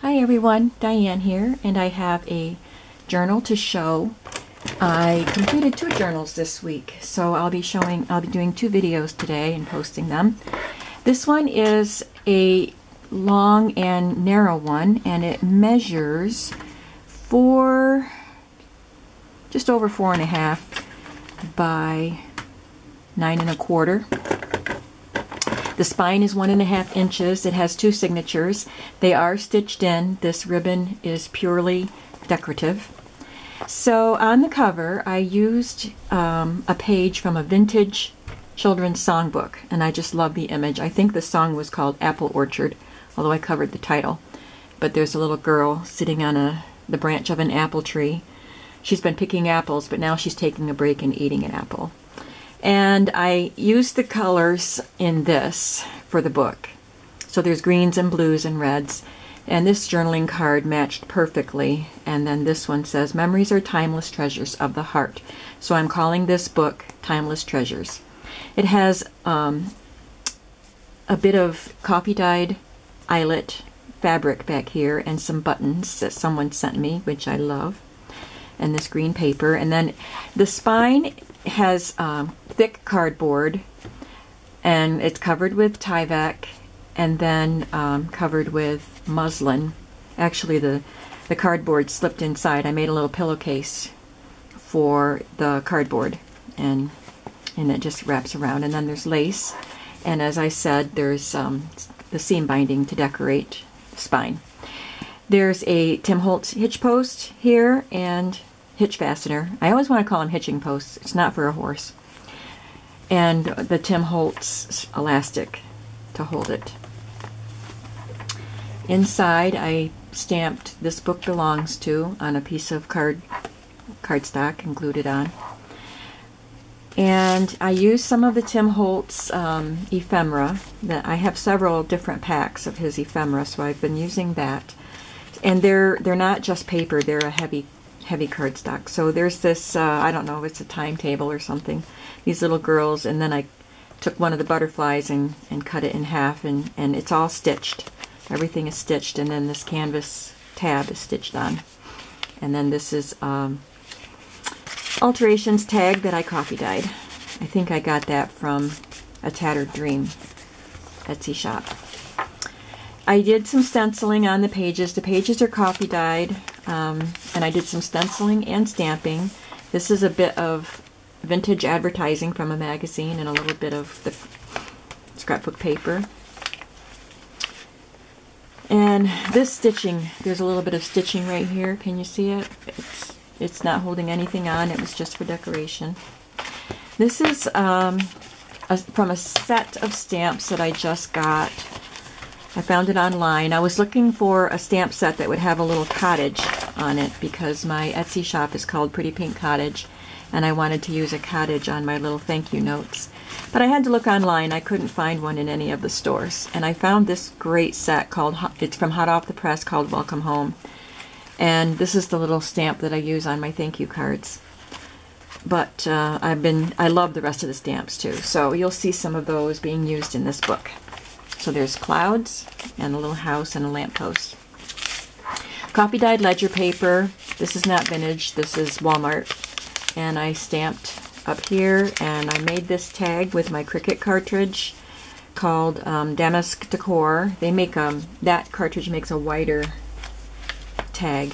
Hi everyone, Diane here, and I have a journal to show. I completed 2 journals this week, so I'll be doing 2 videos today and posting them. This one is a long and narrow one, and it measures just over 4.5 by 9.25. The spine is 1.5 inches. It has 2 signatures. They are stitched in. This ribbon is purely decorative. So on the cover, I used a page from a vintage children's songbook, and I just love the image. I think the song was called Apple Orchard, although I covered the title. But there's a little girl sitting on the branch of an apple tree. She's been picking apples, but now she's taking a break and eating an apple. And I used the colors in this for the book. So there's greens and blues and reds. And this journaling card matched perfectly. And then this one says, "Memories are timeless treasures of the heart." So I'm calling this book Timeless Treasures. It has a bit of coffee-dyed eyelet fabric back here and some buttons that someone sent me, which I love. And this green paper. And then the spine has thick cardboard, and it's covered with Tyvek, and then covered with muslin. Actually, the cardboard slipped inside. I made a little pillowcase for the cardboard, and it just wraps around. And then there's lace, and as I said, there's the seam binding to decorate the spine. There's a Tim Holtz hitch post here and hitch fastener. I always want to call them hitching posts. It's not for a horse. And the Tim Holtz elastic to hold it. Inside, I stamped "This Book Belongs To" on a piece of cardstock and glued it on. And I used some of the Tim Holtz ephemera. I have several different packs of his ephemera, so I've been using that. And they're not just paper; they're a heavy cardstock. So there's this, I don't know if it's a timetable or something, these little girls, and then I took one of the butterflies and cut it in half, and it's all stitched. Everything is stitched, and then this canvas tab is stitched on. And then this is Alterations tag that I copy-dyed. I think I got that from a Tattered Dream Etsy shop. I did some stenciling on the pages. The pages are copy-dyed, and I did some stenciling and stamping. This is a bit of vintage advertising from a magazine and a little bit of the scrapbook paper. And this stitching, there's a little bit of stitching right here. Can you see it? It's not holding anything on. It was just for decoration. This is from a set of stamps that I just got. I found it online. I was looking for a stamp set that would have a little cottage on it because my Etsy shop is called Pretty Pink Cottage, and I wanted to use a cottage on my little thank you notes. But I had to look online. I couldn't find one in any of the stores. And I found this great set it's from Hot Off the Press, called Welcome Home. And this is the little stamp that I use on my thank you cards. But I love the rest of the stamps too. So you'll see some of those being used in this book. So there's clouds and a little house and a lamppost. Copy-dyed ledger paper. This is not vintage. This is Walmart. And I stamped up here, and I made this tag with my Cricut cartridge called Damask Decor. They make that cartridge makes a wider tag.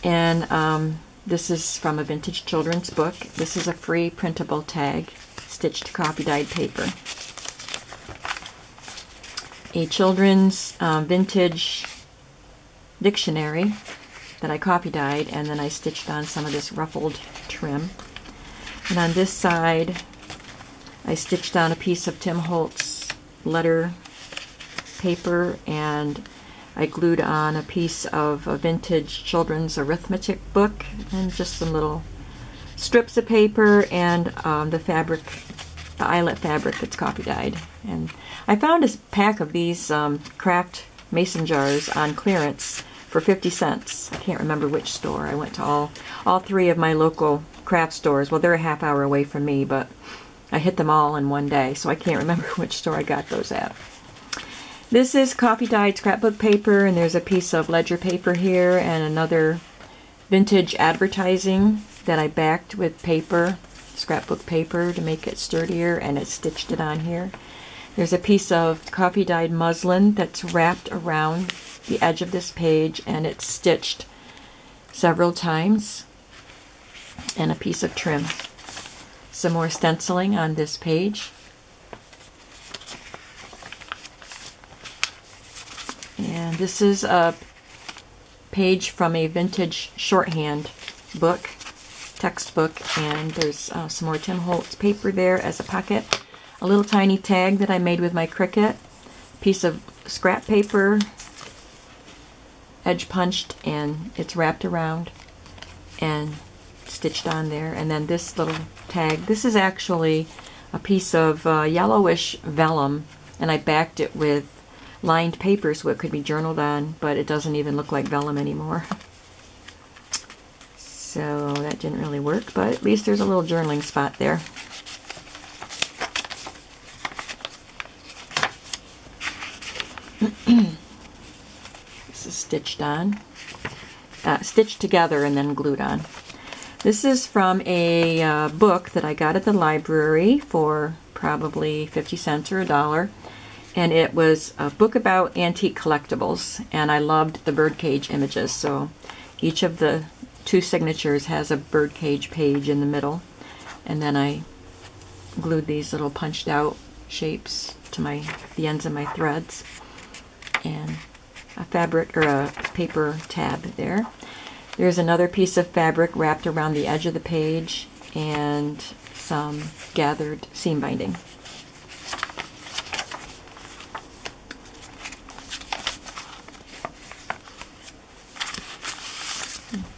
And this is from a vintage children's book. This is a free printable tag, stitched copy-dyed paper. A children's vintage dictionary that I copy-dyed, and then I stitched on some of this ruffled trim. And on this side, I stitched on a piece of Tim Holtz letter paper, and I glued on a piece of a vintage children's arithmetic book, and just some little strips of paper, and the eyelet fabric that's copy-dyed. And I found a pack of these craft mason jars on clearance for 50 cents. I can't remember which store. I went to all 3 of my local craft stores. Well, they're a half hour away from me, but I hit them all in one day, so I can't remember which store I got those at. This is coffee dyed scrapbook paper, and there's a piece of ledger paper here and another vintage advertising that I backed with paper, scrapbook paper, to make it sturdier, and it stitched it on here. There's a piece of coffee dyed muslin that's wrapped around the edge of this page, and it's stitched several times, and a piece of trim. Some more stenciling on this page. And this is a page from a vintage shorthand book, textbook, and there's some more Tim Holtz paper there as a pocket. A little tiny tag that I made with my Cricut. Piece of scrap paper, edge punched, and it's wrapped around and stitched on there. And then this little tag, this is actually a piece of yellowish vellum, and I backed it with lined paper so it could be journaled on, but it doesn't even look like vellum anymore. So that didn't really work, but at least there's a little journaling spot there. This is stitched on, stitched together and then glued on. This is from a book that I got at the library for probably 50 cents or $1. And it was a book about antique collectibles, and I loved the birdcage images, so each of the 2 signatures has a birdcage page in the middle, and then I glued these little punched out shapes to the ends of my threads, and a fabric or a paper tab there. There's another piece of fabric wrapped around the edge of the page and some gathered seam binding.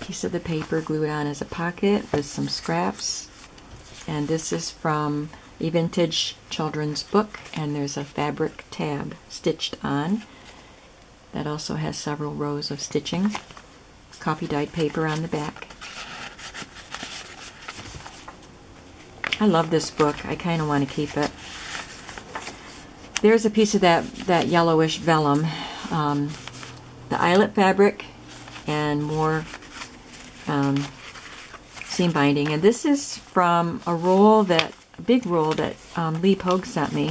Piece of the paper glued on as a pocket with some scraps, and this is from a vintage children's book, and there's a fabric tab stitched on that also has several rows of stitching. Coffee dyed paper on the back. I love this book. I kind of want to keep it. There's a piece of that yellowish vellum, the eyelet fabric, and more seam binding, and this is from a big roll that Lee Pogue sent me.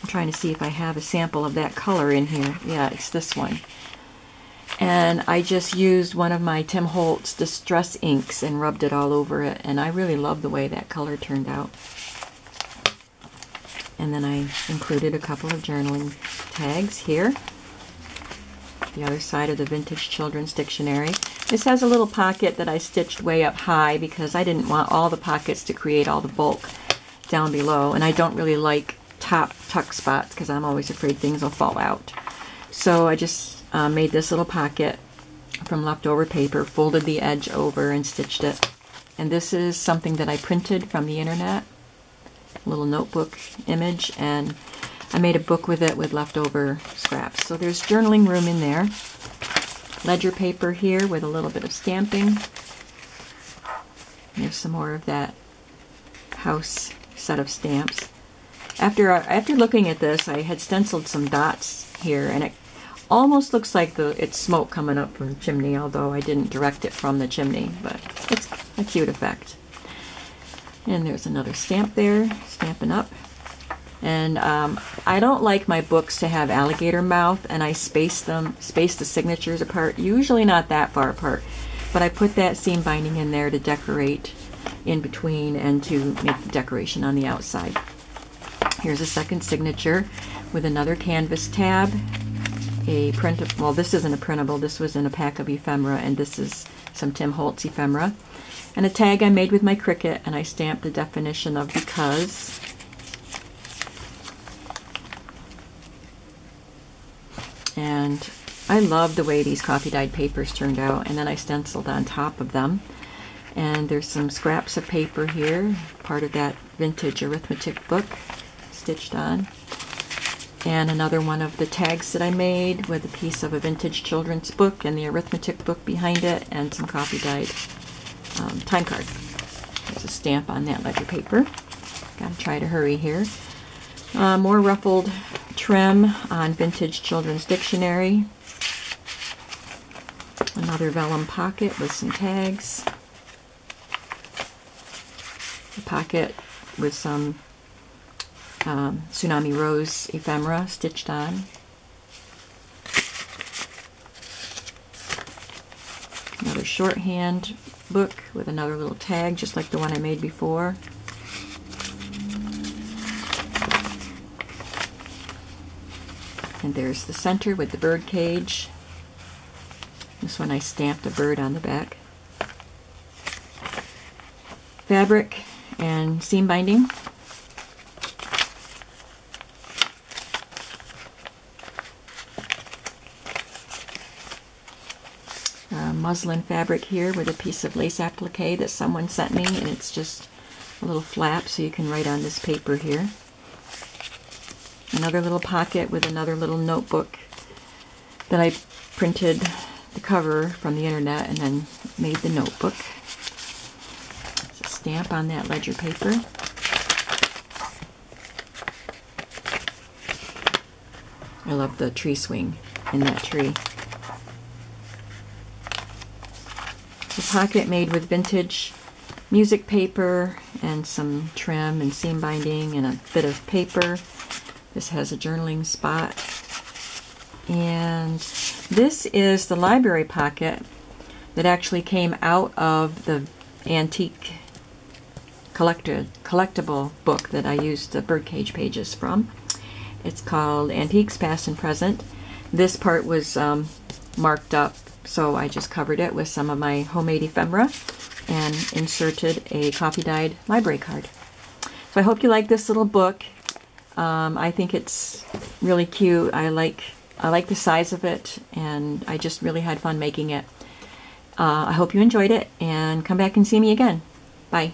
I'm trying to see if I have a sample of that color in here. Yeah, it's this one. And I just used one of my Tim Holtz Distress inks and rubbed it all over it, and I really love the way that color turned out. And then I included a couple of journaling tags here. The other side of the Vintage Children's Dictionary. This has a little pocket that I stitched way up high because I didn't want all the pockets to create all the bulk down below, and I don't really like top tuck spots because I'm always afraid things will fall out. So I just made this little pocket from leftover paper, folded the edge over and stitched it. And this is something that I printed from the internet, a little notebook image, and I made a book with it with leftover scraps. So there's journaling room in there. Ledger paper here with a little bit of stamping. There's some more of that house set of stamps. After looking at this, I had stenciled some dots here, and it almost looks like it's smoke coming up from the chimney, although I didn't direct it from the chimney, but it's a cute effect. And there's another stamp there, Stampin' Up. And I don't like my books to have alligator mouth, and I space the signatures apart, usually not that far apart, but I put that seam binding in there to decorate in between and to make the decoration on the outside. Here's a second signature with another canvas tab, a print. Well, this isn't a printable, this was in a pack of ephemera, and this is some Tim Holtz ephemera, and a tag I made with my Cricut, and I stamped the definition of because. And I love the way these coffee dyed papers turned out, and then I stenciled on top of them. And there's some scraps of paper here, part of that vintage arithmetic book stitched on. And another one of the tags that I made with a piece of a vintage children's book and the arithmetic book behind it, and some coffee dyed time card. There's a stamp on that ledger paper. Gotta try to hurry here. More ruffled trim on vintage children's dictionary. Another vellum pocket with some tags. A pocket with some Tsunami Rose ephemera stitched on. Another shorthand book with another little tag, just like the one I made before. And there's the center with the bird cage. This one I stamped a bird on the back. Fabric and seam binding. Muslin fabric here with a piece of lace applique that someone sent me, and it's just a little flap so you can write on this paper here. Another little pocket with another little notebook that I printed the cover from the internet and then made the notebook. There's a stamp on that ledger paper. I love the tree swing in that tree. A pocket made with vintage music paper and some trim and seam binding and a bit of paper. This has a journaling spot. And this is the library pocket that actually came out of the antique collectible book that I used the birdcage pages from. It's called Antiques Past and Present. This part was marked up, so I just covered it with some of my homemade ephemera and inserted a coffee-dyed library card. So I hope you like this little book. I think it's really cute. I like the size of it, and I just really had fun making it. I hope you enjoyed it, and come back and see me again. Bye.